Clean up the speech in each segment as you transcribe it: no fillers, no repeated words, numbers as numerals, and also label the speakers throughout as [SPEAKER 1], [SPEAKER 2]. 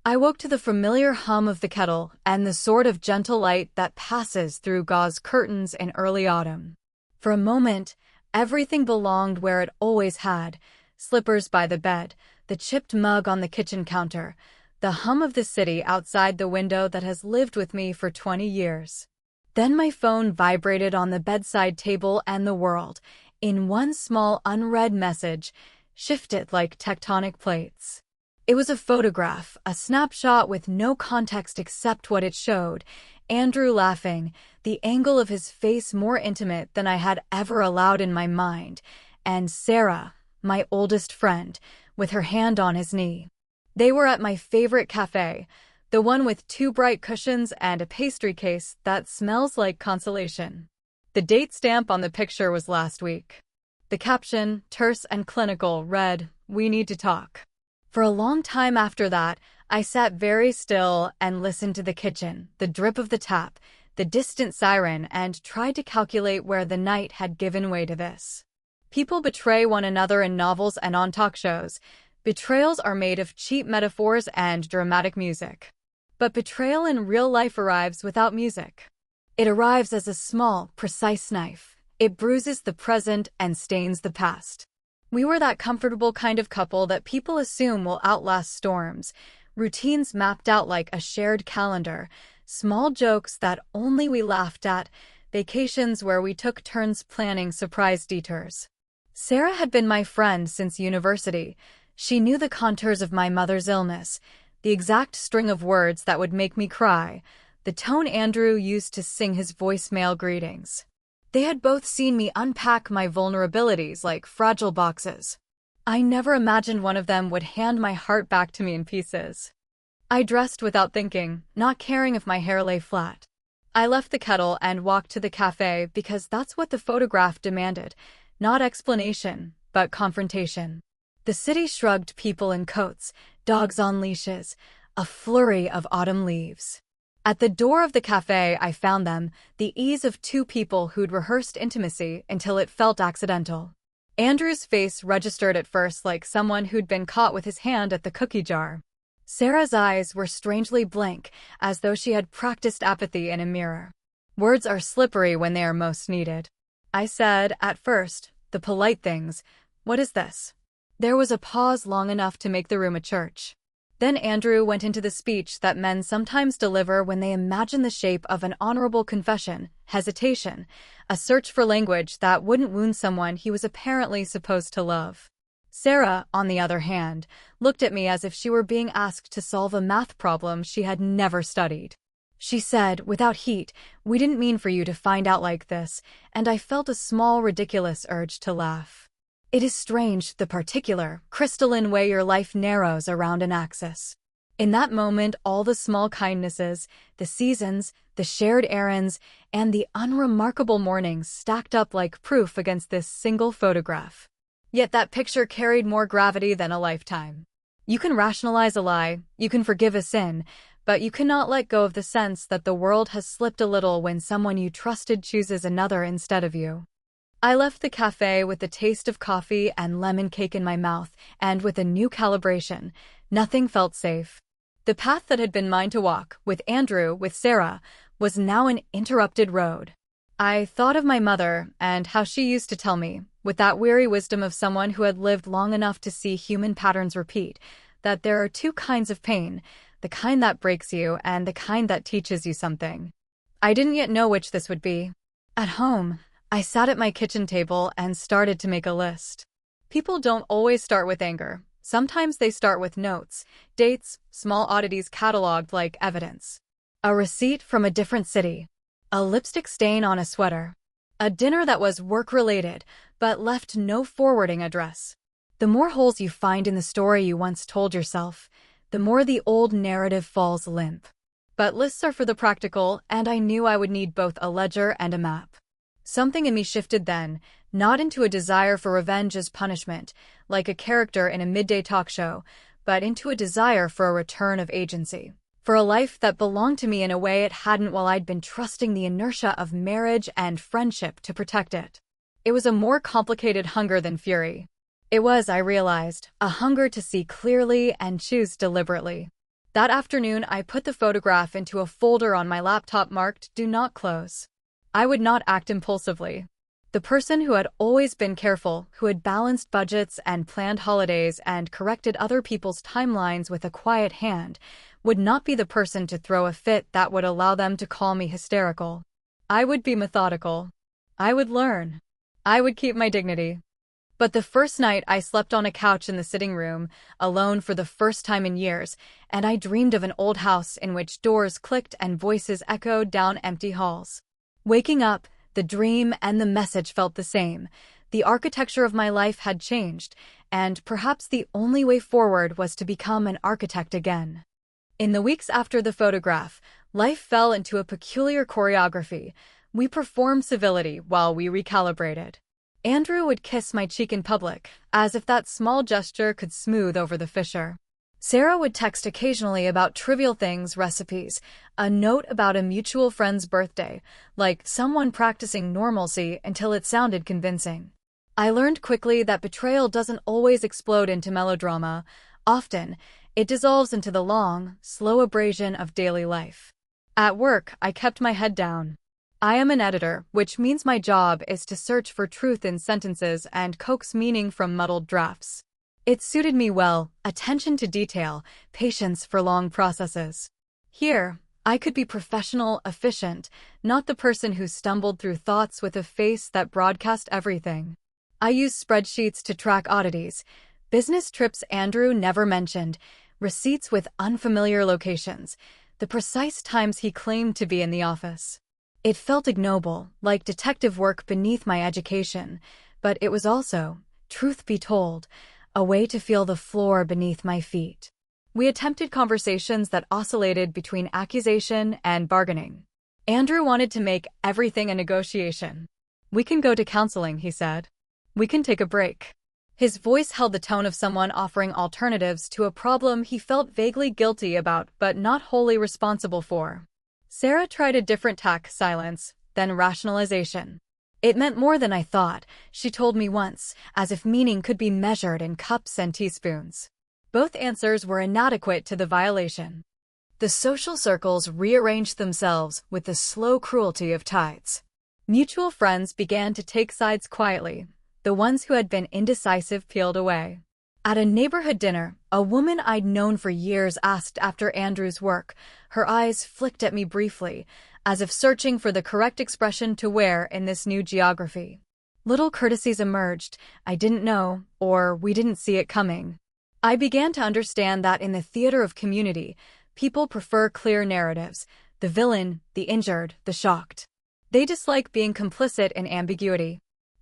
[SPEAKER 1] I woke to the familiar hum of the kettle and the sort of gentle light that passes through gauze curtains in early autumn. For a moment, everything belonged where it always had: slippers by the bed, the chipped mug on the kitchen counter, the hum of the city outside the window that has lived with me for 20 years. Then my phone vibrated on the bedside table, and the world, in one small unread message, shifted like tectonic plates. It was a photograph, a snapshot with no context except what it showed: Andrew laughing, the angle of his face more intimate than I had ever allowed in my mind, and Sarah, my oldest friend, with her hand on his knee. They were at my favorite cafe, the one with 2 bright cushions and a pastry case that smells like consolation. The date stamp on the picture was last week. The caption, terse and clinical, read, "We need to talk." For a long time after that, I sat very still and listened to the kitchen, the drip of the tap, the distant siren, and tried to calculate where the night had given way to this. People betray one another in novels and on talk shows. Betrayals are made of cheap metaphors and dramatic music. But betrayal in real life arrives without music. It arrives as a small, precise knife. It bruises the present and stains the past. We were that comfortable kind of couple that people assume will outlast storms, routines mapped out like a shared calendar, small jokes that only we laughed at, vacations where we took turns planning surprise detours. Sarah had been my friend since university. She knew the contours of my mother's illness, the exact string of words that would make me cry, the tone Andrew used to sing his voicemail greetings. They had both seen me unpack my vulnerabilities like fragile boxes. I never imagined one of them would hand my heart back to me in pieces. I dressed without thinking, not caring if my hair lay flat. I left the kettle and walked to the cafe because that's what the photograph demanded, not explanation, but confrontation. The city shrugged people in coats, dogs on leashes, a flurry of autumn leaves. At the door of the cafe, I found them, the ease of 2 people who'd rehearsed intimacy until it felt accidental. Andrew's face registered at first like someone who'd been caught with his hand at the cookie jar. Sarah's eyes were strangely blank, as though she had practiced apathy in a mirror. Words are slippery when they are most needed. I said, at first, the polite things. "What is this?" There was a pause long enough to make the room a church. Then Andrew went into the speech that men sometimes deliver when they imagine the shape of an honorable confession: hesitation, a search for language that wouldn't wound someone he was apparently supposed to love. Sarah, on the other hand, looked at me as if she were being asked to solve a math problem she had never studied. She said, without heat, "We didn't mean for you to find out like this," and I felt a small, ridiculous urge to laugh. It is strange, the particular, crystalline way your life narrows around an axis. In that moment, all the small kindnesses, the seasons, the shared errands, and the unremarkable mornings stacked up like proof against this single photograph. Yet that picture carried more gravity than a lifetime. You can rationalize a lie, you can forgive a sin, but you cannot let go of the sense that the world has slipped a little when someone you trusted chooses another instead of you. I left the cafe with the taste of coffee and lemon cake in my mouth, and with a new calibration. Nothing felt safe. The path that had been mine to walk, with Andrew, with Sarah, was now an interrupted road. I thought of my mother, and how she used to tell me, with that weary wisdom of someone who had lived long enough to see human patterns repeat, that there are 2 kinds of pain: the kind that breaks you and the kind that teaches you something. I didn't yet know which this would be. At home, I sat at my kitchen table and started to make a list. People don't always start with anger. Sometimes they start with notes, dates, small oddities cataloged like evidence. A receipt from a different city. A lipstick stain on a sweater. A dinner that was work-related, but left no forwarding address. The more holes you find in the story you once told yourself, the more the old narrative falls limp. But lists are for the practical, and I knew I would need both a ledger and a map. Something in me shifted then, not into a desire for revenge as punishment, like a character in a midday talk show, but into a desire for a return of agency. For a life that belonged to me in a way it hadn't while I'd been trusting the inertia of marriage and friendship to protect it. It was a more complicated hunger than fury. It was, I realized, a hunger to see clearly and choose deliberately. That afternoon, I put the photograph into a folder on my laptop marked "Do Not Close." I would not act impulsively. The person who had always been careful, who had balanced budgets and planned holidays and corrected other people's timelines with a quiet hand, would not be the person to throw a fit that would allow them to call me hysterical. I would be methodical. I would learn. I would keep my dignity. But the first night I slept on a couch in the sitting room, alone for the first time in years, and I dreamed of an old house in which doors clicked and voices echoed down empty halls. Waking up, the dream and the message felt the same. The architecture of my life had changed, and perhaps the only way forward was to become an architect again. In the weeks after the photograph, life fell into a peculiar choreography. We performed civility while we recalibrated. Andrew would kiss my cheek in public, as if that small gesture could smooth over the fissure. Sarah would text occasionally about trivial things, recipes, a note about a mutual friend's birthday, like someone practicing normalcy until it sounded convincing. I learned quickly that betrayal doesn't always explode into melodrama. Often, it dissolves into the long, slow abrasion of daily life. At work, I kept my head down. I am an editor, which means my job is to search for truth in sentences and coax meaning from muddled drafts. It suited me well, attention to detail, patience for long processes. Here, I could be professional, efficient, not the person who stumbled through thoughts with a face that broadcast everything. I used spreadsheets to track oddities, business trips Andrew never mentioned, receipts with unfamiliar locations, the precise times he claimed to be in the office. It felt ignoble, like detective work beneath my education, but it was also, truth be told, a way to feel the floor beneath my feet. We attempted conversations that oscillated between accusation and bargaining. Andrew wanted to make everything a negotiation. "We can go to counseling," he said. "We can take a break." His voice held the tone of someone offering alternatives to a problem he felt vaguely guilty about but not wholly responsible for. Sarah tried a different tack: silence, then rationalization. "It meant more than I thought," she told me once, as if meaning could be measured in cups and teaspoons. Both answers were inadequate to the violation. The social circles rearranged themselves with the slow cruelty of tides. Mutual friends began to take sides quietly. The ones who had been indecisive peeled away. At a neighborhood dinner, a woman I'd known for years asked after Andrew's work. Her eyes flicked at me briefly, as if searching for the correct expression to wear in this new geography. Little courtesies emerged: "I didn't know," or "We didn't see it coming." I began to understand that in the theater of community, people prefer clear narratives: the villain, the injured, the shocked. They dislike being complicit in ambiguity.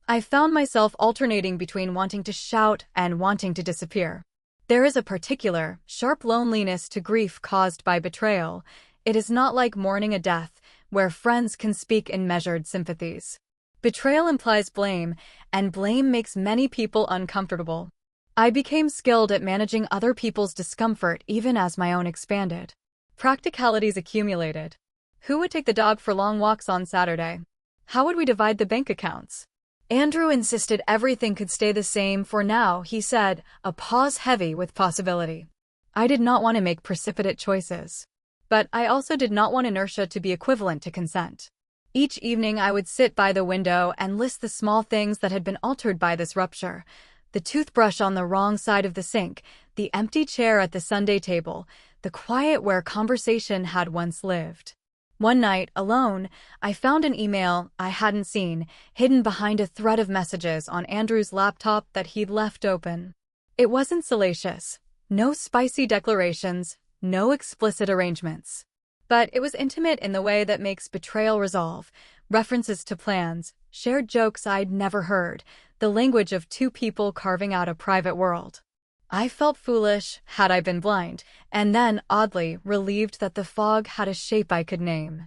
[SPEAKER 1] I found myself alternating between wanting to shout and wanting to disappear. There is a particular, sharp loneliness to grief caused by betrayal. It is not like mourning a death, where friends can speak in measured sympathies. Betrayal implies blame, and blame makes many people uncomfortable. I became skilled at managing other people's discomfort even as my own expanded. Practicalities accumulated. Who would take the dog for long walks on Saturday? How would we divide the bank accounts? Andrew insisted everything could stay the same for now, he said, a pause heavy with possibility. I did not want to make precipitate choices. But I also did not want inertia to be equivalent to consent. Each evening I would sit by the window and list the small things that had been altered by this rupture: the toothbrush on the wrong side of the sink, the empty chair at the Sunday table, the quiet where conversation had once lived. One night, alone, I found an email I hadn't seen, hidden behind a thread of messages on Andrew's laptop that he'd left open. It wasn't salacious. No spicy declarations, no explicit arrangements. But it was intimate in the way that makes betrayal resolve: references to plans, shared jokes I'd never heard, the language of two people carving out a private world. I felt foolish, had I been blind, and then, oddly, relieved that the fog had a shape I could name.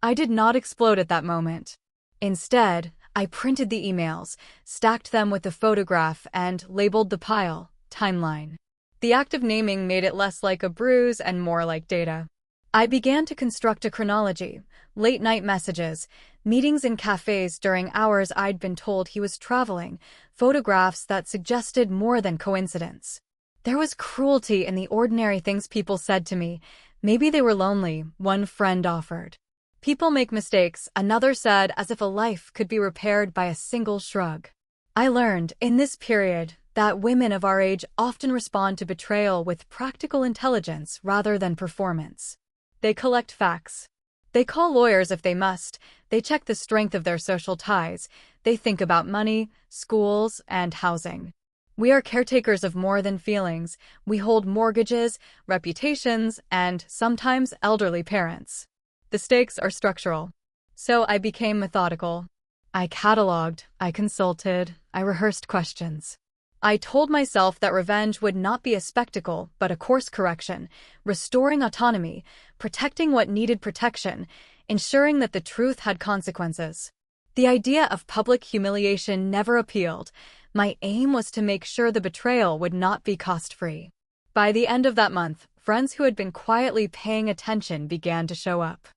[SPEAKER 1] I did not explode at that moment. Instead, I printed the emails, stacked them with the photograph, and labeled the pile "Timeline." The act of naming made it less like a bruise and more like data. I began to construct a chronology: late-night messages, meetings in cafes during hours I'd been told he was traveling, photographs that suggested more than coincidence. There was cruelty in the ordinary things people said to me. Maybe they were lonely, one friend offered. People make mistakes, another said, as if a life could be repaired by a single shrug. I learned, in this period, that women of our age often respond to betrayal with practical intelligence rather than performance. They collect facts. They call lawyers if they must. They check the strength of their social ties. They think about money, schools, and housing. We are caretakers of more than feelings. We hold mortgages, reputations, and sometimes elderly parents. The stakes are structural. So I became methodical. I cataloged, I consulted, I rehearsed questions. I told myself that revenge would not be a spectacle, but a course correction, restoring autonomy, protecting what needed protection, ensuring that the truth had consequences. The idea of public humiliation never appealed. My aim was to make sure the betrayal would not be cost-free. By the end of that month, friends who had been quietly paying attention began to show up.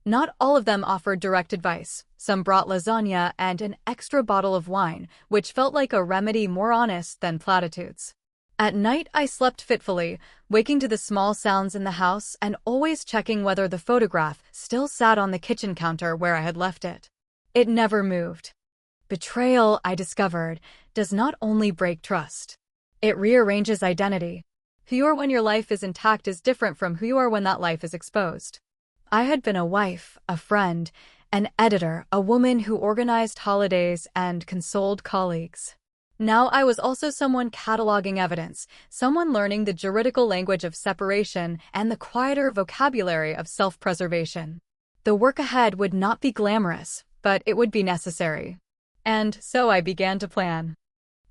[SPEAKER 1] Not all of them offered direct advice. Some brought lasagna and an extra bottle of wine, which felt like a remedy more honest than platitudes. At night, I slept fitfully, waking to the small sounds in the house and always checking whether the photograph still sat on the kitchen counter where I had left it. It never moved. Betrayal, I discovered, does not only break trust. It rearranges identity. Who you are when your life is intact is different from who you are when that life is exposed. I had been a wife, a friend, an editor, a woman who organized holidays and consoled colleagues. Now I was also someone cataloging evidence, someone learning the juridical language of separation and the quieter vocabulary of self-preservation. The work ahead would not be glamorous, but it would be necessary. And so I began to plan.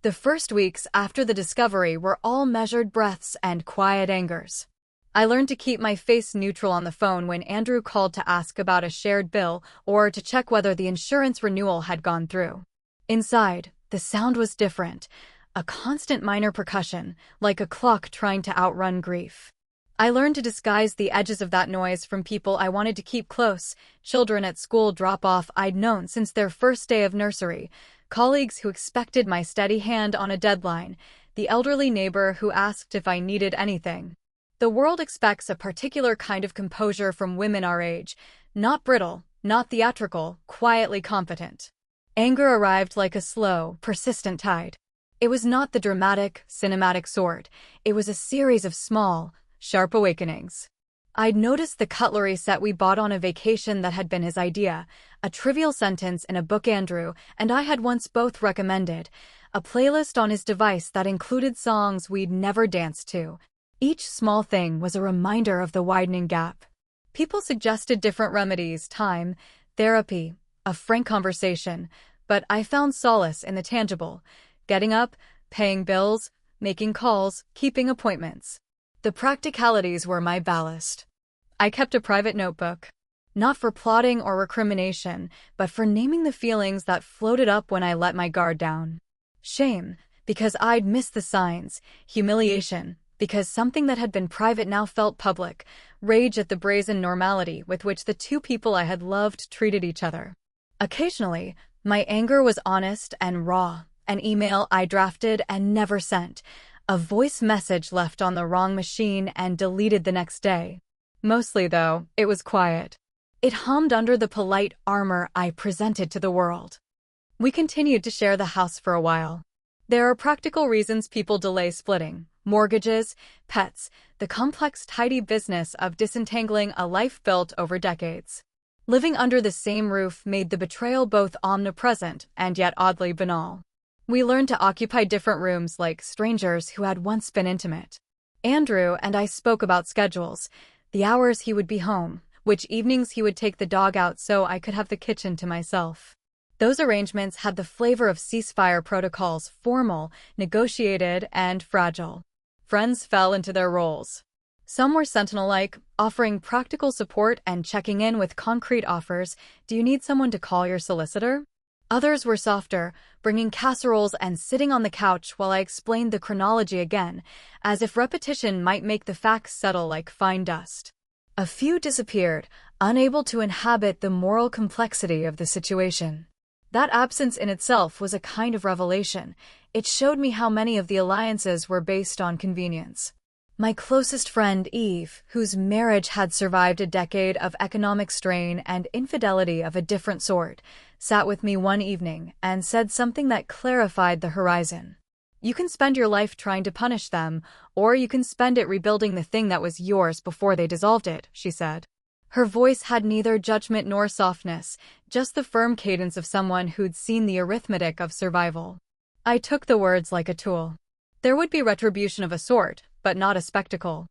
[SPEAKER 1] The first weeks after the discovery were all measured breaths and quiet angers. I learned to keep my face neutral on the phone when Andrew called to ask about a shared bill or to check whether the insurance renewal had gone through. Inside, the sound was different, a constant minor percussion, like a clock trying to outrun grief. I learned to disguise the edges of that noise from people I wanted to keep close, children at school drop-off I'd known since their first day of nursery, colleagues who expected my steady hand on a deadline, the elderly neighbor who asked if I needed anything. The world expects a particular kind of composure from women our age, not brittle, not theatrical, quietly competent. Anger arrived like a slow, persistent tide. It was not the dramatic, cinematic sort. It was a series of small, sharp awakenings. I'd noticed the cutlery set we bought on a vacation that had been his idea, a trivial sentence in a book Andrew and I had once both recommended, a playlist on his device that included songs we'd never danced to. Each small thing was a reminder of the widening gap. People suggested different remedies, time, therapy, a frank conversation, but I found solace in the tangible, getting up, paying bills, making calls, keeping appointments. The practicalities were my ballast. I kept a private notebook, not for plotting or recrimination, but for naming the feelings that floated up when I let my guard down. Shame, because I'd missed the signs, humiliation, because something that had been private now felt public, rage at the brazen normality with which the two people I had loved treated each other. Occasionally, my anger was honest and raw, an email I drafted and never sent, a voice message left on the wrong machine and deleted the next day. Mostly, though, it was quiet. It hummed under the polite armor I presented to the world. We continued to share the house for a while. There are practical reasons people delay splitting. Mortgages, pets, the complex, tidy business of disentangling a life built over decades. Living under the same roof made the betrayal both omnipresent and yet oddly banal. We learned to occupy different rooms like strangers who had once been intimate. Andrew and I spoke about schedules, the hours he would be home, which evenings he would take the dog out so I could have the kitchen to myself. Those arrangements had the flavor of ceasefire protocols, formal, negotiated, and fragile. Friends fell into their roles. Some were sentinel-like, offering practical support and checking in with concrete offers. Do you need someone to call your solicitor? Others were softer, bringing casseroles and sitting on the couch while I explained the chronology again, as if repetition might make the facts settle like fine dust. A few disappeared, unable to inhabit the moral complexity of the situation. That absence in itself was a kind of revelation. It showed me how many of the alliances were based on convenience. My closest friend, Eve, whose marriage had survived a decade of economic strain and infidelity of a different sort, sat with me one evening and said something that clarified the horizon. You can spend your life trying to punish them, or you can spend it rebuilding the thing that was yours before they dissolved it, she said. Her voice had neither judgment nor softness, just the firm cadence of someone who'd seen the arithmetic of survival. I took the words like a tool. There would be retribution of a sort, but not a spectacle.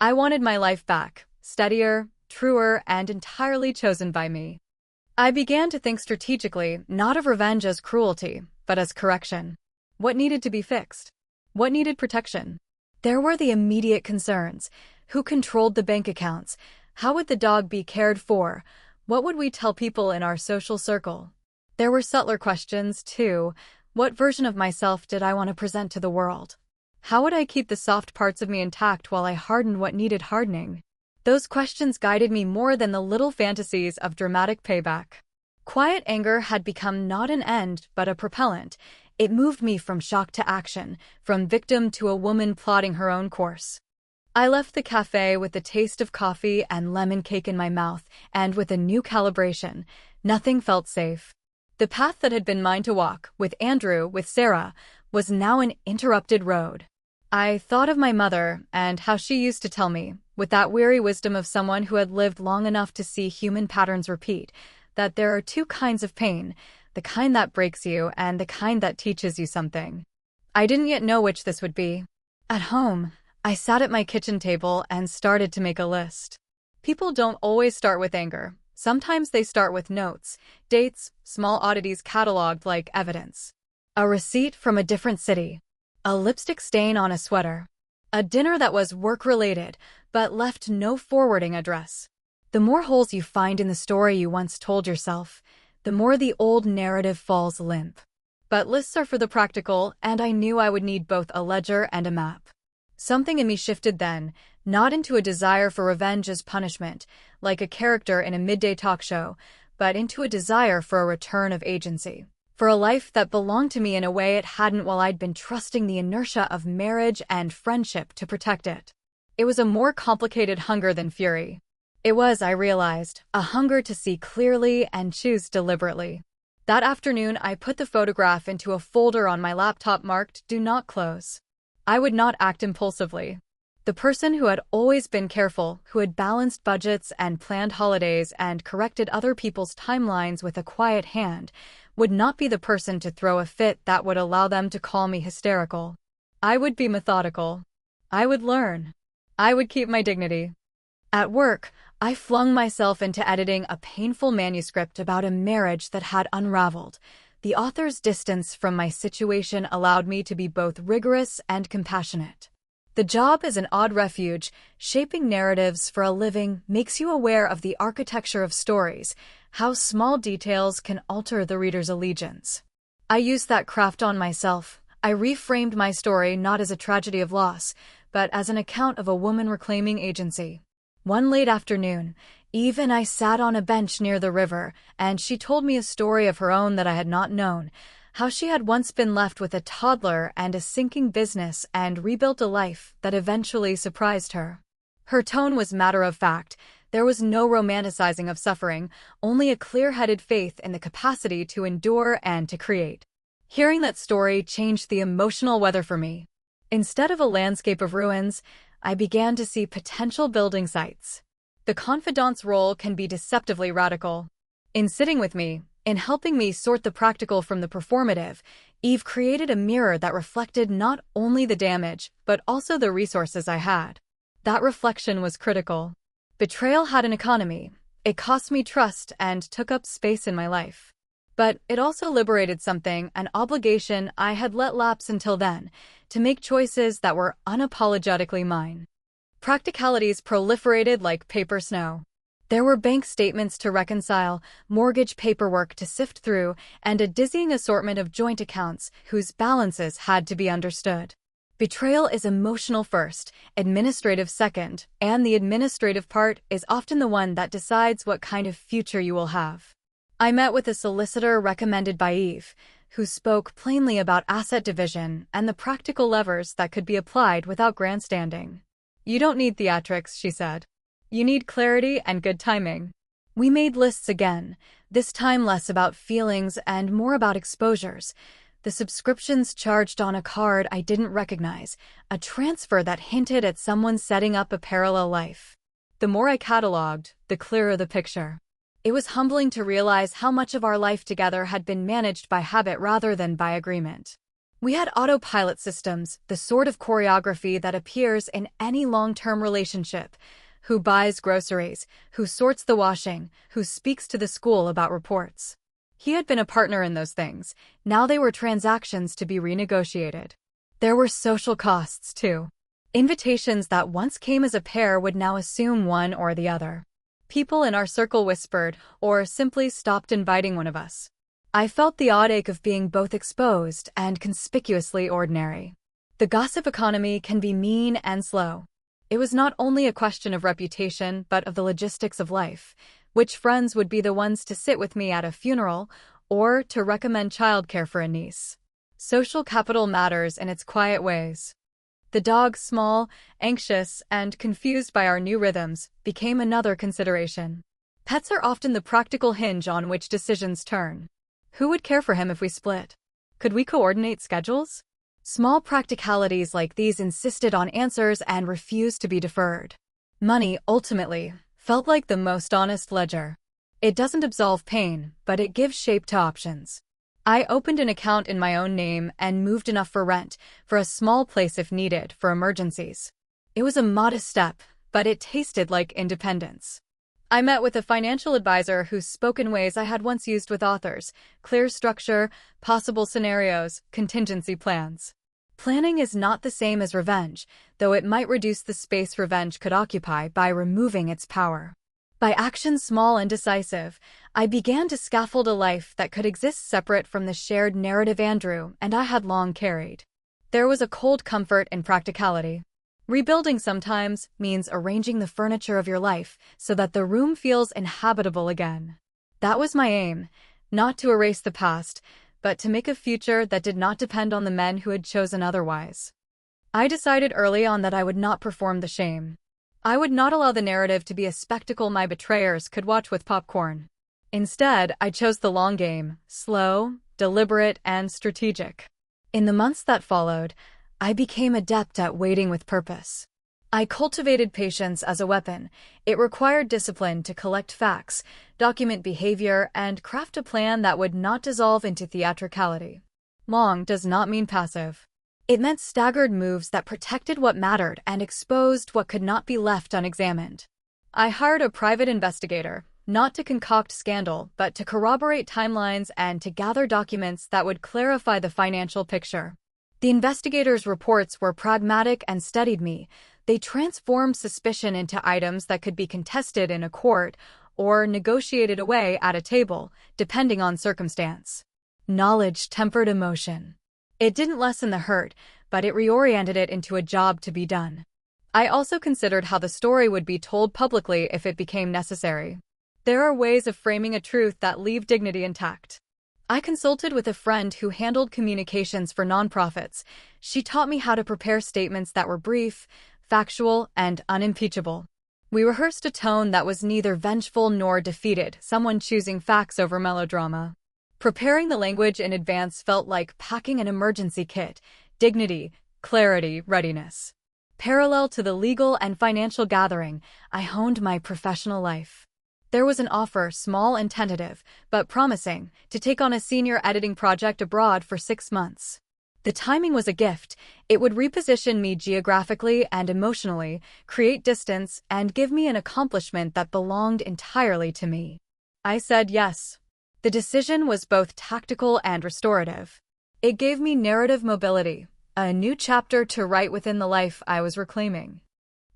[SPEAKER 1] I wanted my life back, steadier, truer, and entirely chosen by me. I began to think strategically, not of revenge as cruelty, but as correction. What needed to be fixed? What needed protection? There were the immediate concerns. Who controlled the bank accounts? How would the dog be cared for? What would we tell people in our social circle? There were subtler questions, too. What version of myself did I want to present to the world? How would I keep the soft parts of me intact while I hardened what needed hardening? Those questions guided me more than the little fantasies of dramatic payback. Quiet anger had become not an end, but a propellant. It moved me from shock to action, from victim to a woman plotting her own course. I left the cafe with the taste of coffee and lemon cake in my mouth, and with a new calibration. Nothing felt safe. The path that had been mine to walk, with Andrew, with Sarah, was now an interrupted road. I thought of my mother, and how she used to tell me, with that weary wisdom of someone who had lived long enough to see human patterns repeat, that there are two kinds of pain, the kind that breaks you and the kind that teaches you something. I didn't yet know which this would be. At home, I sat at my kitchen table and started to make a list. People don't always start with anger. Sometimes they start with notes, dates, small oddities cataloged like evidence. A receipt from a different city. A lipstick stain on a sweater. A dinner that was work-related, but left no forwarding address. The more holes you find in the story you once told yourself, the more the old narrative falls limp. But lists are for the practical, and I knew I would need both a ledger and a map. Something in me shifted then, not into a desire for revenge as punishment, like a character in a midday talk show, but into a desire for a return of agency. For a life that belonged to me in a way it hadn't while I'd been trusting the inertia of marriage and friendship to protect it. It was a more complicated hunger than fury. It was, I realized, a hunger to see clearly and choose deliberately. That afternoon, I put the photograph into a folder on my laptop marked "Do Not Close." I would not act impulsively. The person who had always been careful, who had balanced budgets and planned holidays and corrected other people's timelines with a quiet hand, would not be the person to throw a fit that would allow them to call me hysterical. I would be methodical. I would learn. I would keep my dignity. At work, I flung myself into editing a painful manuscript about a marriage that had unraveled. The author's distance from my situation allowed me to be both rigorous and compassionate. The job is an odd refuge. Shaping narratives for a living makes you aware of the architecture of stories, how small details can alter the reader's allegiance. I used that craft on myself. I reframed my story not as a tragedy of loss, but as an account of a woman reclaiming agency. One late afternoon, Eve and I sat on a bench near the river, and she told me a story of her own that I had not known, how she had once been left with a toddler and a sinking business and rebuilt a life that eventually surprised her. Her tone was matter-of-fact. There was no romanticizing of suffering, only a clear-headed faith in the capacity to endure and to create. Hearing that story changed the emotional weather for me. Instead of a landscape of ruins, I began to see potential building sites. The confidant's role can be deceptively radical. In sitting with me, in helping me sort the practical from the performative, Eve created a mirror that reflected not only the damage, but also the resources I had. That reflection was critical. Betrayal had an economy. It cost me trust and took up space in my life. But it also liberated something, an obligation I had let lapse until then, to make choices that were unapologetically mine. Practicalities proliferated like paper snow. There were bank statements to reconcile, mortgage paperwork to sift through, and a dizzying assortment of joint accounts whose balances had to be understood. Betrayal is emotional first, administrative second, and the administrative part is often the one that decides what kind of future you will have. I met with a solicitor recommended by Eve, who spoke plainly about asset division and the practical levers that could be applied without grandstanding. "You don't need theatrics," she said. "You need clarity and good timing." We made lists again, this time less about feelings and more about exposures. The subscriptions charged on a card I didn't recognize, a transfer that hinted at someone setting up a parallel life. The more I cataloged, the clearer the picture. It was humbling to realize how much of our life together had been managed by habit rather than by agreement. We had autopilot systems, the sort of choreography that appears in any long-term relationship. Who buys groceries, who sorts the washing, who speaks to the school about reports. He had been a partner in those things. Now they were transactions to be renegotiated. There were social costs, too. Invitations that once came as a pair would now assume one or the other. People in our circle whispered, or simply stopped inviting one of us. I felt the odd ache of being both exposed and conspicuously ordinary. The gossip economy can be mean and slow. It was not only a question of reputation, but of the logistics of life. Which friends would be the ones to sit with me at a funeral, or to recommend childcare for a niece? Social capital matters in its quiet ways. The dog, small, anxious, and confused by our new rhythms, became another consideration. Pets are often the practical hinge on which decisions turn. Who would care for him if we split? Could we coordinate schedules? Small practicalities like these insisted on answers and refused to be deferred. Money, ultimately, felt like the most honest ledger. It doesn't absolve pain, but it gives shape to options. I opened an account in my own name and moved enough for rent, for a small place if needed, for emergencies. It was a modest step, but it tasted like independence. I met with a financial advisor who spoke in ways I had once used with authors: clear structure, possible scenarios, contingency plans. Planning is not the same as revenge, though it might reduce the space revenge could occupy by removing its power. By actions small and decisive, I began to scaffold a life that could exist separate from the shared narrative Andrew and I had long carried. There was a cold comfort in practicality. Rebuilding sometimes means arranging the furniture of your life so that the room feels inhabitable again. That was my aim, not to erase the past, but to make a future that did not depend on the men who had chosen otherwise. I decided early on that I would not perform the shame. I would not allow the narrative to be a spectacle my betrayers could watch with popcorn. Instead, I chose the long game, slow, deliberate, and strategic. In the months that followed, I became adept at waiting with purpose. I cultivated patience as a weapon. It required discipline to collect facts, document behavior, and craft a plan that would not dissolve into theatricality. Long does not mean passive. It meant staggered moves that protected what mattered and exposed what could not be left unexamined. I hired a private investigator, not to concoct scandal, but to corroborate timelines and to gather documents that would clarify the financial picture. The investigator's reports were pragmatic and studied me. They transformed suspicion into items that could be contested in a court or negotiated away at a table, depending on circumstance. Knowledge tempered emotion. It didn't lessen the hurt, but it reoriented it into a job to be done. I also considered how the story would be told publicly if it became necessary. There are ways of framing a truth that leave dignity intact. I consulted with a friend who handled communications for nonprofits. She taught me how to prepare statements that were brief, factual, and unimpeachable. We rehearsed a tone that was neither vengeful nor defeated, someone choosing facts over melodrama. Preparing the language in advance felt like packing an emergency kit: dignity, clarity, readiness. Parallel to the legal and financial gathering, I honed my professional life. There was an offer, small and tentative, but promising, to take on a senior editing project abroad for 6 months. The timing was a gift. It would reposition me geographically and emotionally, create distance, and give me an accomplishment that belonged entirely to me. I said yes. The decision was both tactical and restorative. It gave me narrative mobility, a new chapter to write within the life I was reclaiming.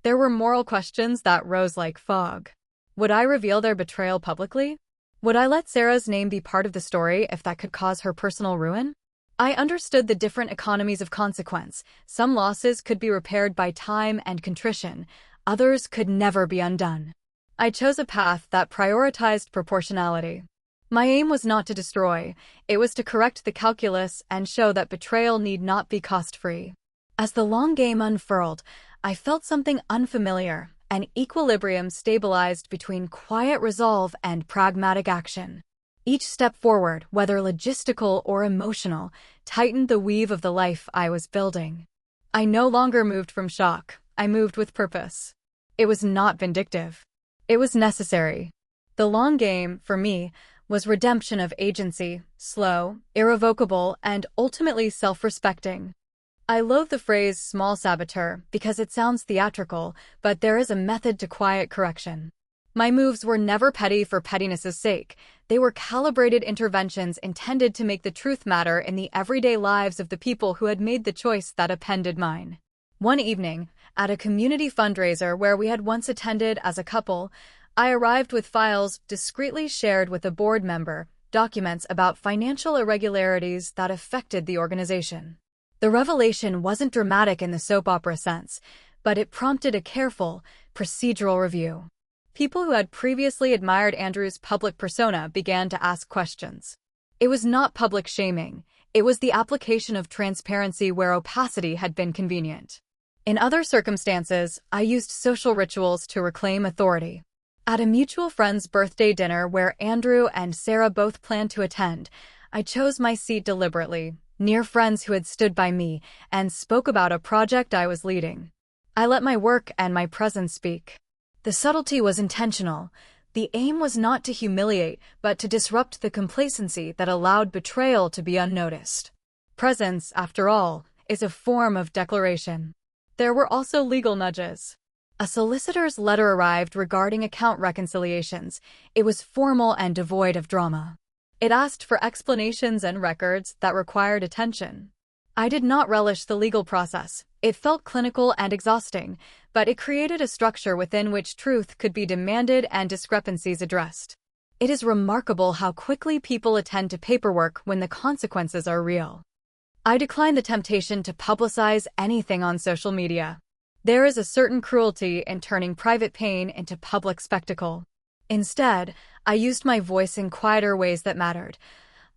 [SPEAKER 1] There were moral questions that rose like fog. Would I reveal their betrayal publicly? Would I let Sarah's name be part of the story if that could cause her personal ruin? I understood the different economies of consequence. Some losses could be repaired by time and contrition, others could never be undone. I chose a path that prioritized proportionality. My aim was not to destroy, it was to correct the calculus and show that betrayal need not be cost-free. As the long game unfurled, I felt something unfamiliar. An equilibrium stabilized between quiet resolve and pragmatic action. Each step forward, whether logistical or emotional, tightened the weave of the life I was building. I no longer moved from shock, I moved with purpose. It was not vindictive. It was necessary. The long game, for me, was redemption of agency, slow, irrevocable, and ultimately self-respecting. I loathe the phrase small saboteur because it sounds theatrical, but there is a method to quiet correction. My moves were never petty for pettiness's sake. They were calibrated interventions intended to make the truth matter in the everyday lives of the people who had made the choice that appended mine. One evening, at a community fundraiser where we had once attended as a couple, I arrived with files discreetly shared with a board member, documents about financial irregularities that affected the organization. The revelation wasn't dramatic in the soap opera sense, but it prompted a careful, procedural review. People who had previously admired Andrew's public persona began to ask questions. It was not public shaming, it was the application of transparency where opacity had been convenient. In other circumstances, I used social rituals to reclaim authority. At a mutual friend's birthday dinner where Andrew and Sarah both planned to attend, I chose my seat deliberately, near friends who had stood by me and spoke about a project I was leading. I let my work and my presence speak. The subtlety was intentional. The aim was not to humiliate, but to disrupt the complacency that allowed betrayal to be unnoticed. Presence, after all, is a form of declaration. There were also legal nudges. A solicitor's letter arrived regarding account reconciliations. It was formal and devoid of drama. It asked for explanations and records that required attention. I did not relish the legal process. It felt clinical and exhausting, but it created a structure within which truth could be demanded and discrepancies addressed. It is remarkable how quickly people attend to paperwork when the consequences are real. I declined the temptation to publicize anything on social media. There is a certain cruelty in turning private pain into public spectacle. Instead, I used my voice in quieter ways that mattered.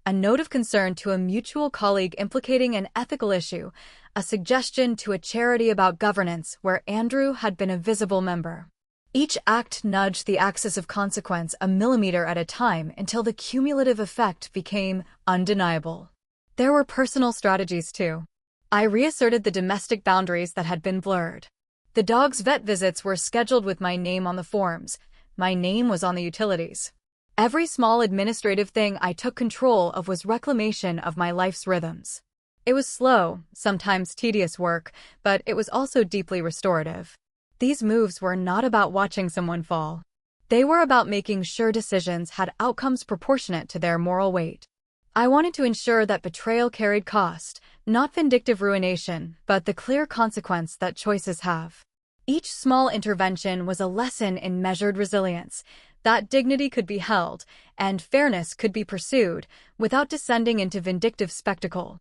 [SPEAKER 1] A note of concern to a mutual colleague implicating an ethical issue, a suggestion to a charity about governance where Andrew had been a visible member. Each act nudged the axis of consequence a millimeter at a time until the cumulative effect became undeniable. There were personal strategies too. I reasserted the domestic boundaries that had been blurred. The dog's vet visits were scheduled with my name on the forms. My name was on the utilities. Every small administrative thing I took control of was reclamation of my life's rhythms. It was slow, sometimes tedious work, but it was also deeply restorative. These moves were not about watching someone fall. They were about making sure decisions had outcomes proportionate to their moral weight. I wanted to ensure that betrayal carried cost, not vindictive ruination, but the clear consequence that choices have. Each small intervention was a lesson in measured resilience, that dignity could be held, and fairness could be pursued, without descending into vindictive spectacle.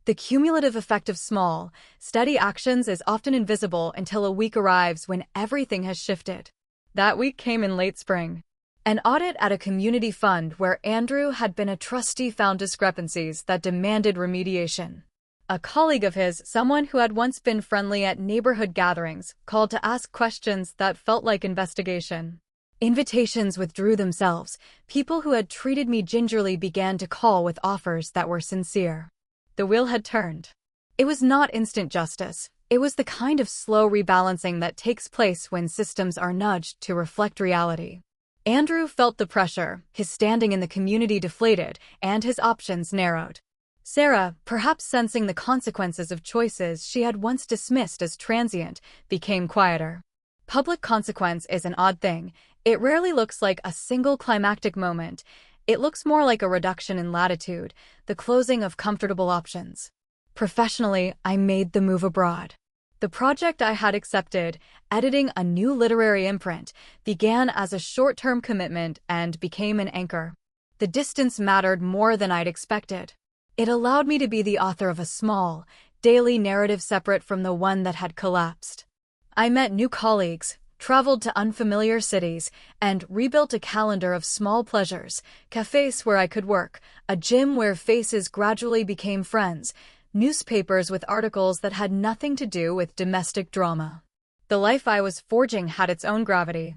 [SPEAKER 1] The cumulative effect of small, steady actions is often invisible until a week arrives when everything has shifted. That week came in late spring. An audit at a community fund where Andrew had been a trustee found discrepancies that demanded remediation. A colleague of his, someone who had once been friendly at neighborhood gatherings, called to ask questions that felt like investigation. Invitations withdrew themselves. People who had treated me gingerly began to call with offers that were sincere. The wheel had turned. It was not instant justice. It was the kind of slow rebalancing that takes place when systems are nudged to reflect reality. Andrew felt the pressure, his standing in the community deflated, and his options narrowed. Sarah, perhaps sensing the consequences of choices she had once dismissed as transient, became quieter. Public consequence is an odd thing. It rarely looks like a single climactic moment. It looks more like a reduction in latitude, the closing of comfortable options. Professionally, I made the move abroad. The project I had accepted, editing a new literary imprint, began as a short-term commitment and became an anchor. The distance mattered more than I'd expected. It allowed me to be the author of a small, daily narrative separate from the one that had collapsed. I met new colleagues, traveled to unfamiliar cities, and rebuilt a calendar of small pleasures, cafes where I could work, a gym where faces gradually became friends, newspapers with articles that had nothing to do with domestic drama. The life I was forging had its own gravity.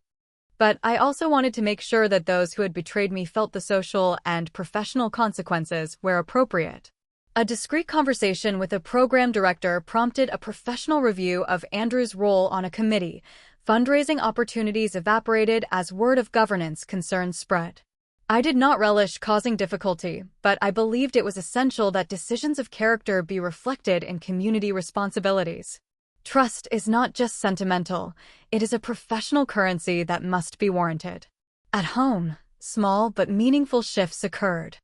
[SPEAKER 1] But I also wanted to make sure that those who had betrayed me felt the social and professional consequences where appropriate. A discreet conversation with a program director prompted a professional review of Andrew's role on a committee. Fundraising opportunities evaporated as word of governance concerns spread. I did not relish causing difficulty, but I believed it was essential that decisions of character be reflected in community responsibilities. Trust is not just sentimental, it is a professional currency that must be warranted. At home, small but meaningful shifts occurred.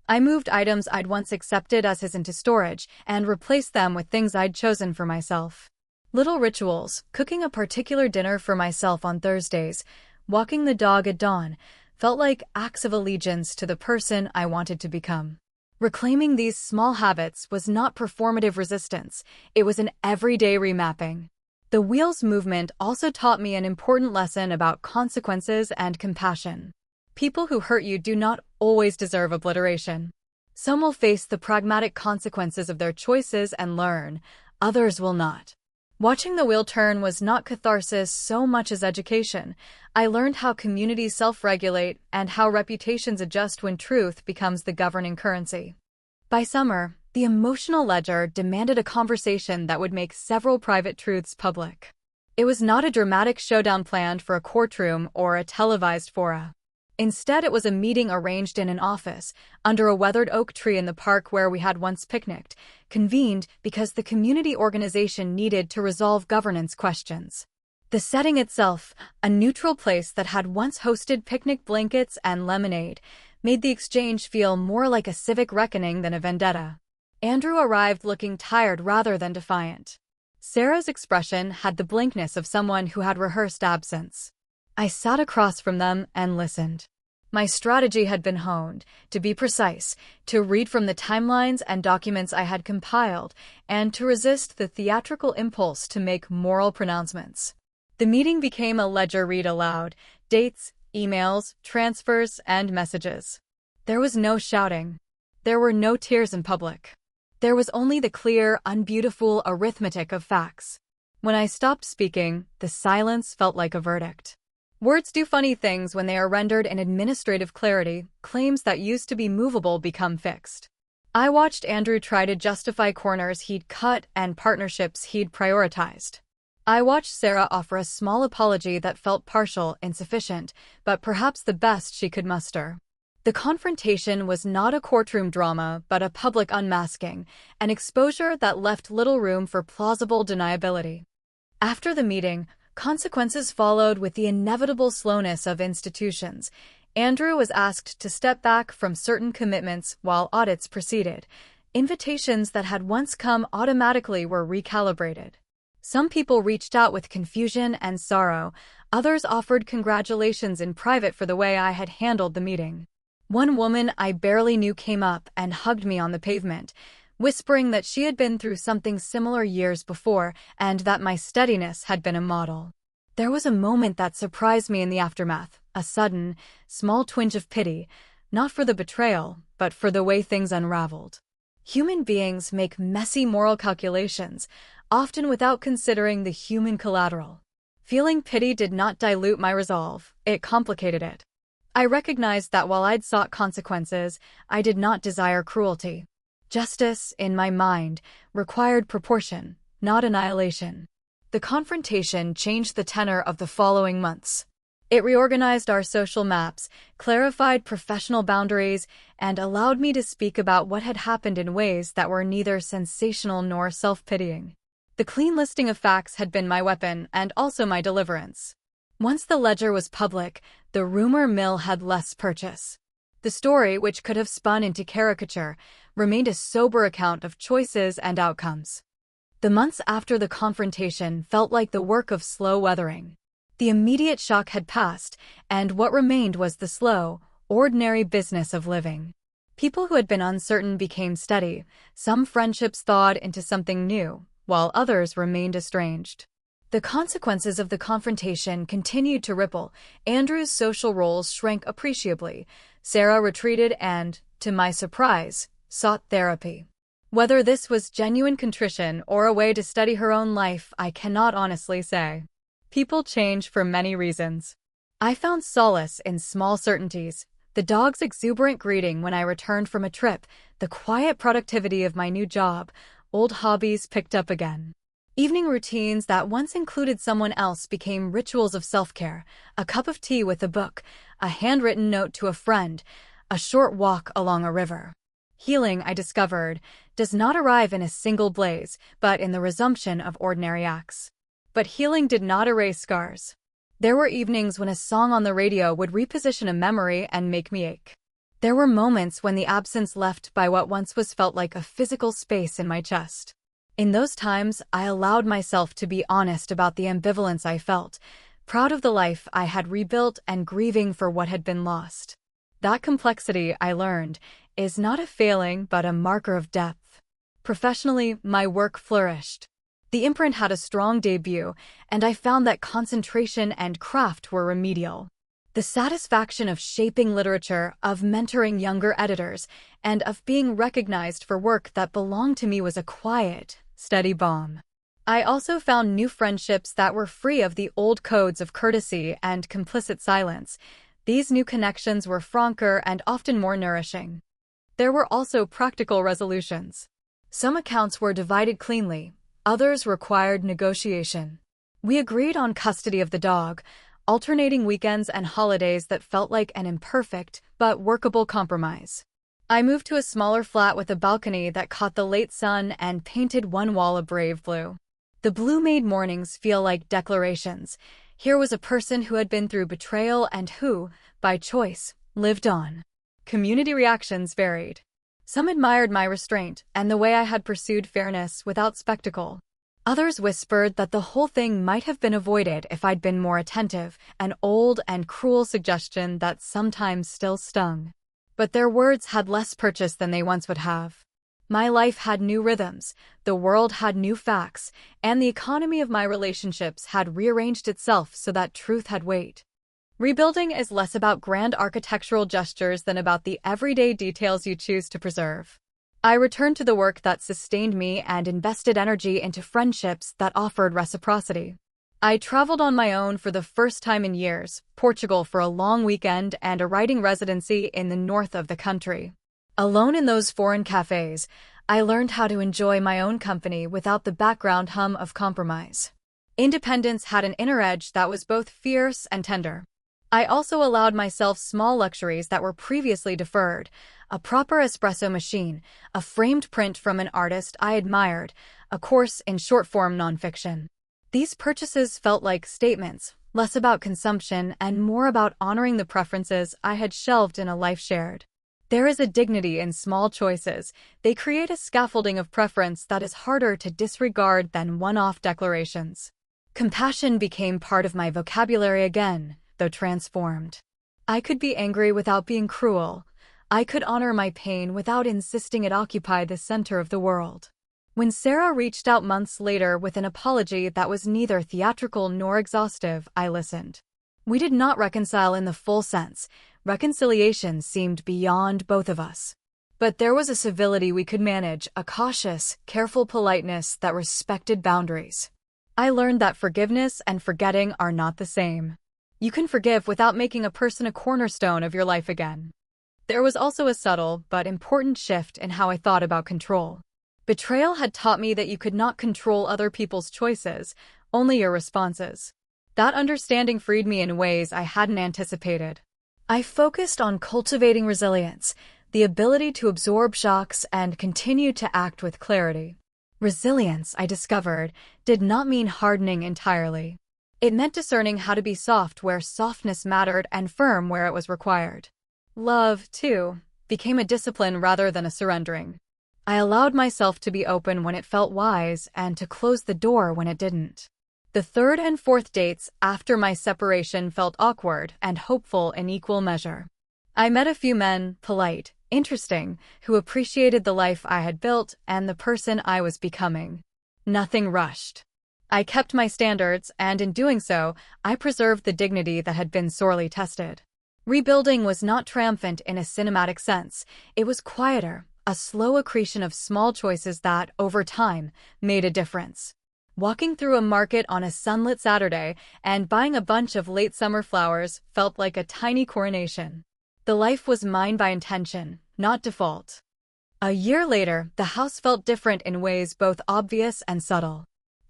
[SPEAKER 1] I moved items I'd once accepted as his into storage and replaced them with things I'd chosen for myself. Little rituals, cooking a particular dinner for myself on Thursdays, walking the dog at dawn, felt like acts of allegiance to the person I wanted to become. Reclaiming these small habits was not performative resistance, it was an everyday remapping. The wheel's movement also taught me an important lesson about consequences and compassion. People who hurt you do not always deserve obliteration. Some will face the pragmatic consequences of their choices and learn, others will not. Watching the wheel turn was not catharsis so much as education. I learned how communities self-regulate and how reputations adjust when truth becomes the governing currency. By summer, the emotional ledger demanded a conversation that would make several private truths public. It was not a dramatic showdown planned for a courtroom or a televised fora. Instead, it was a meeting arranged in an office, under a weathered oak tree in the park where we had once picnicked, convened because the community organization needed to resolve governance questions. The setting itself, a neutral place that had once hosted picnic blankets and lemonade, made the exchange feel more like a civic reckoning than a vendetta. Andrew arrived looking tired rather than defiant. Sarah's expression had the blankness of someone who had rehearsed absence. I sat across from them and listened. My strategy had been honed, to be precise, to read from the timelines and documents I had compiled, and to resist the theatrical impulse to make moral pronouncements. The meeting became a ledger read aloud, dates, emails, transfers, and messages. There was no shouting. There were no tears in public. There was only the clear, unbeautiful arithmetic of facts. When I stopped speaking, the silence felt like a verdict. Words do funny things when they are rendered in administrative clarity. Claims that used to be movable become fixed. I watched Andrew try to justify corners he'd cut and partnerships he'd prioritized. I watched Sarah offer a small apology that felt partial, insufficient, but perhaps the best she could muster. The confrontation was not a courtroom drama, but a public unmasking, an exposure that left little room for plausible deniability. After the meeting, consequences followed with the inevitable slowness of institutions. Andrew was asked to step back from certain commitments while audits proceeded. Invitations that had once come automatically were recalibrated. Some people reached out with confusion and sorrow. Others offered congratulations in private for the way I had handled the meeting. One woman I barely knew came up and hugged me on the pavement, whispering that she had been through something similar years before and that my steadiness had been a model. There was a moment that surprised me in the aftermath, a sudden, small twinge of pity, not for the betrayal, but for the way things unraveled. Human beings make messy moral calculations, often without considering the human collateral. Feeling pity did not dilute my resolve, it complicated it. I recognized that while I'd sought consequences, I did not desire cruelty. Justice, in my mind, required proportion, not annihilation. The confrontation changed the tenor of the following months. It reorganized our social maps, clarified professional boundaries, and allowed me to speak about what had happened in ways that were neither sensational nor self-pitying. The clean listing of facts had been my weapon and also my deliverance. Once the ledger was public, the rumor mill had less purchase. The story, which could have spun into caricature, remained a sober account of choices and outcomes. The months after the confrontation felt like the work of slow weathering. The immediate shock had passed, and what remained was the slow, ordinary business of living. People who had been uncertain became steady, some friendships thawed into something new, while others remained estranged. The consequences of the confrontation continued to ripple. Andrew's social roles shrank appreciably. Sarah retreated and, to my surprise, sought therapy. Whether this was genuine contrition or a way to study her own life, I cannot honestly say. People change for many reasons. I found solace in small certainties. The dog's exuberant greeting when I returned from a trip, the quiet productivity of my new job, old hobbies picked up again. Evening routines that once included someone else became rituals of self-care, a cup of tea with a book, a handwritten note to a friend, a short walk along a river. Healing, I discovered, does not arrive in a single blaze, but in the resumption of ordinary acts. But healing did not erase scars. There were evenings when a song on the radio would reposition a memory and make me ache. There were moments when the absence left by what once was felt like a physical space in my chest. In those times, I allowed myself to be honest about the ambivalence I felt, proud of the life I had rebuilt and grieving for what had been lost. That complexity, I learned, is not a failing but a marker of depth. Professionally, my work flourished. The imprint had a strong debut, and I found that concentration and craft were remedial. The satisfaction of shaping literature, of mentoring younger editors, and of being recognized for work that belonged to me was a quiet, steady balm. I also found new friendships that were free of the old codes of courtesy and complicit silence. These new connections were franker and often more nourishing. There were also practical resolutions. Some accounts were divided cleanly, others required negotiation. We agreed on custody of the dog, alternating weekends and holidays that felt like an imperfect but workable compromise. I moved to a smaller flat with a balcony that caught the late sun and painted one wall a brave blue. The blue made mornings feel like declarations. Here was a person who had been through betrayal and who, by choice, lived on. Community reactions varied. Some admired my restraint and the way I had pursued fairness without spectacle. Others whispered that the whole thing might have been avoided if I'd been more attentive, an old and cruel suggestion that sometimes still stung. But their words had less purchase than they once would have. My life had new rhythms, the world had new facts, and the economy of my relationships had rearranged itself so that truth had weight. Rebuilding is less about grand architectural gestures than about the everyday details you choose to preserve. I returned to the work that sustained me and invested energy into friendships that offered reciprocity. I traveled on my own for the first time in years, Portugal for a long weekend and a writing residency in the north of the country. Alone in those foreign cafes, I learned how to enjoy my own company without the background hum of compromise. Independence had an inner edge that was both fierce and tender. I also allowed myself small luxuries that were previously deferred, a proper espresso machine, a framed print from an artist I admired, a course in short-form nonfiction. These purchases felt like statements, less about consumption and more about honoring the preferences I had shelved in a life shared. There is a dignity in small choices. They create a scaffolding of preference that is harder to disregard than one-off declarations. Compassion became part of my vocabulary again, though transformed. I could be angry without being cruel. I could honor my pain without insisting it occupy the center of the world. When Sarah reached out months later with an apology that was neither theatrical nor exhaustive, I listened. We did not reconcile in the full sense. Reconciliation seemed beyond both of us. But there was a civility we could manage, a cautious, careful politeness that respected boundaries. I learned that forgiveness and forgetting are not the same. You can forgive without making a person a cornerstone of your life again. There was also a subtle but important shift in how I thought about control. Betrayal had taught me that you could not control other people's choices, only your responses. That understanding freed me in ways I hadn't anticipated. I focused on cultivating resilience, the ability to absorb shocks and continue to act with clarity. Resilience, I discovered, did not mean hardening entirely. It meant discerning how to be soft where softness mattered and firm where it was required. Love, too, became a discipline rather than a surrendering. I allowed myself to be open when it felt wise and to close the door when it didn't. The third and fourth dates after my separation felt awkward and hopeful in equal measure. I met a few men, polite, interesting, who appreciated the life I had built and the person I was becoming. Nothing rushed. I kept my standards, and in doing so, I preserved the dignity that had been sorely tested. Rebuilding was not triumphant in a cinematic sense. It was quieter, a slow accretion of small choices that, over time, made a difference. Walking through a market on a sunlit Saturday and buying a bunch of late summer flowers felt like a tiny coronation. The life was mine by intention, not default. A year later, the house felt different in ways both obvious and subtle.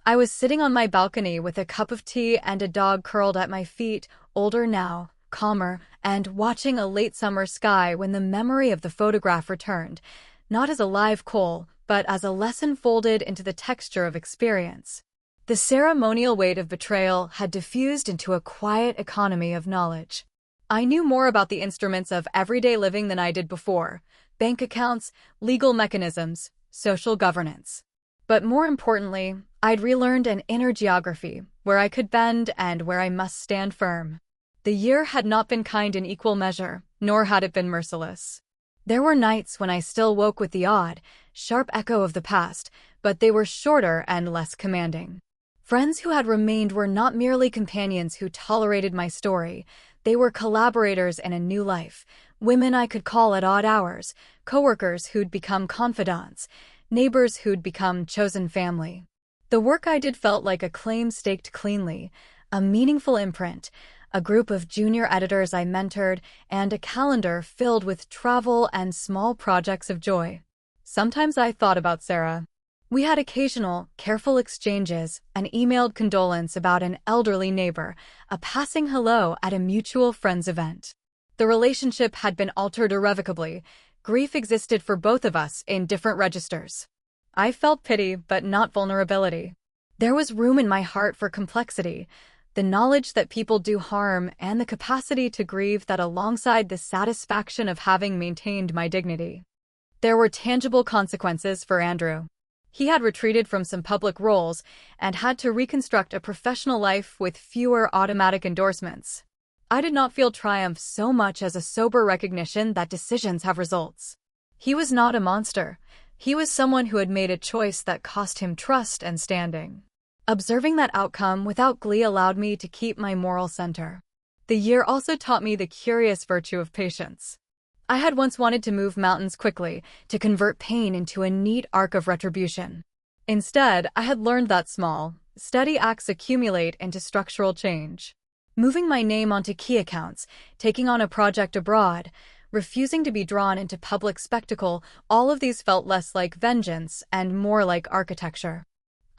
[SPEAKER 1] I was sitting on my balcony with a cup of tea and a dog curled at my feet, older now, calmer, and watching a late summer sky when the memory of the photograph returned, not as a live coal, but as a lesson folded into the texture of experience. The ceremonial weight of betrayal had diffused into a quiet economy of knowledge. I knew more about the instruments of everyday living than I did before: bank accounts, legal mechanisms, social governance. But more importantly, I'd relearned an inner geography, where I could bend and where I must stand firm. The year had not been kind in equal measure, nor had it been merciless. There were nights when I still woke with the odd, sharp echo of the past, but they were shorter and less commanding. Friends who had remained were not merely companions who tolerated my story. They were collaborators in a new life, women I could call at odd hours, coworkers who'd become confidants, neighbors who'd become chosen family. The work I did felt like a claim staked cleanly, a meaningful imprint, a group of junior editors I mentored, and a calendar filled with travel and small projects of joy. Sometimes I thought about Sarah. We had occasional, careful exchanges, an emailed condolence about an elderly neighbor, a passing hello at a mutual friend's event. The relationship had been altered irrevocably. Grief existed for both of us in different registers. I felt pity, but not vulnerability. There was room in my heart for complexity, the knowledge that people do harm, and the capacity to grieve that alongside the satisfaction of having maintained my dignity. There were tangible consequences for Andrew. He had retreated from some public roles and had to reconstruct a professional life with fewer automatic endorsements. I did not feel triumph so much as a sober recognition that decisions have results. He was not a monster. He was someone who had made a choice that cost him trust and standing. Observing that outcome without glee allowed me to keep my moral center. The year also taught me the curious virtue of patience. I had once wanted to move mountains quickly, to convert pain into a neat arc of retribution. Instead, I had learned that small, steady acts accumulate into structural change. Moving my name onto key accounts, taking on a project abroad, refusing to be drawn into public spectacle, all of these felt less like vengeance and more like architecture.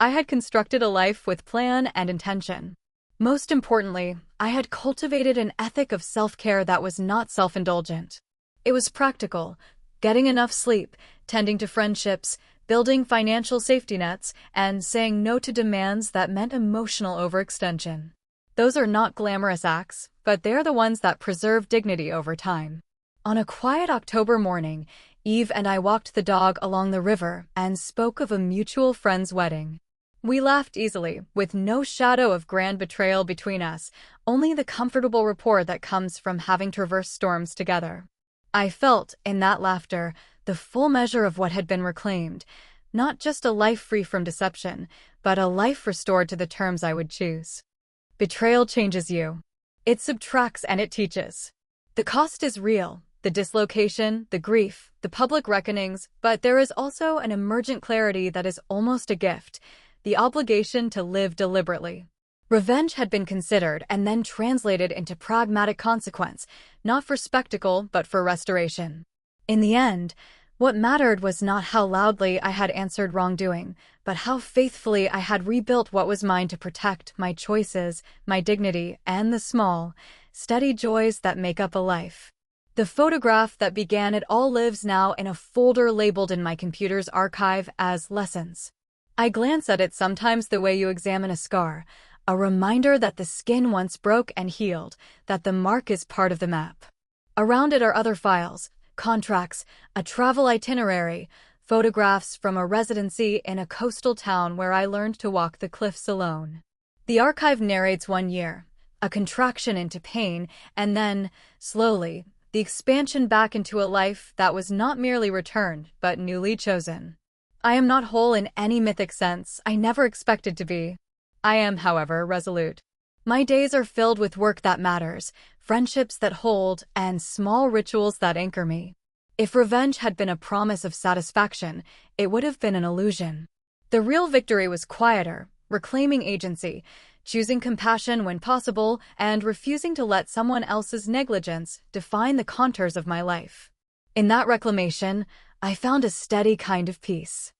[SPEAKER 1] I had constructed a life with plan and intention. Most importantly, I had cultivated an ethic of self-care that was not self-indulgent. It was practical, getting enough sleep, tending to friendships, building financial safety nets, and saying no to demands that meant emotional overextension. Those are not glamorous acts, but they're the ones that preserve dignity over time. On a quiet October morning, Eve and I walked the dog along the river and spoke of a mutual friend's wedding. We laughed easily, with no shadow of grand betrayal between us, only the comfortable rapport that comes from having traversed storms together. I felt, in that laughter, the full measure of what had been reclaimed, not just a life free from deception, but a life restored to the terms I would choose. Betrayal changes you. It subtracts and it teaches. The cost is real, the dislocation, the grief, the public reckonings, but there is also an emergent clarity that is almost a gift, the obligation to live deliberately. Revenge had been considered and then translated into pragmatic consequence, not for spectacle but for restoration. In the end, what mattered was not how loudly I had answered wrongdoing, but how faithfully I had rebuilt what was mine to protect my choices, my dignity, and the small, steady joys that make up a life. The photograph that began it all lives now in a folder labeled in my computer's archive as lessons. I glance at it sometimes the way you examine a scar, a reminder that the skin once broke and healed, that the mark is part of the map. Around it are other files, contracts, a travel itinerary, photographs from a residency in a coastal town where I learned to walk the cliffs alone. The archive narrates 1 year, a contraction into pain, and then, slowly, the expansion back into a life that was not merely returned, but newly chosen. I am not whole in any mythic sense. I never expected to be. I am, however, resolute. My days are filled with work that matters, friendships that hold, and small rituals that anchor me. If revenge had been a promise of satisfaction, it would have been an illusion. The real victory was quieter, reclaiming agency, choosing compassion when possible, and refusing to let someone else's negligence define the contours of my life. In that reclamation, I found a steady kind of peace.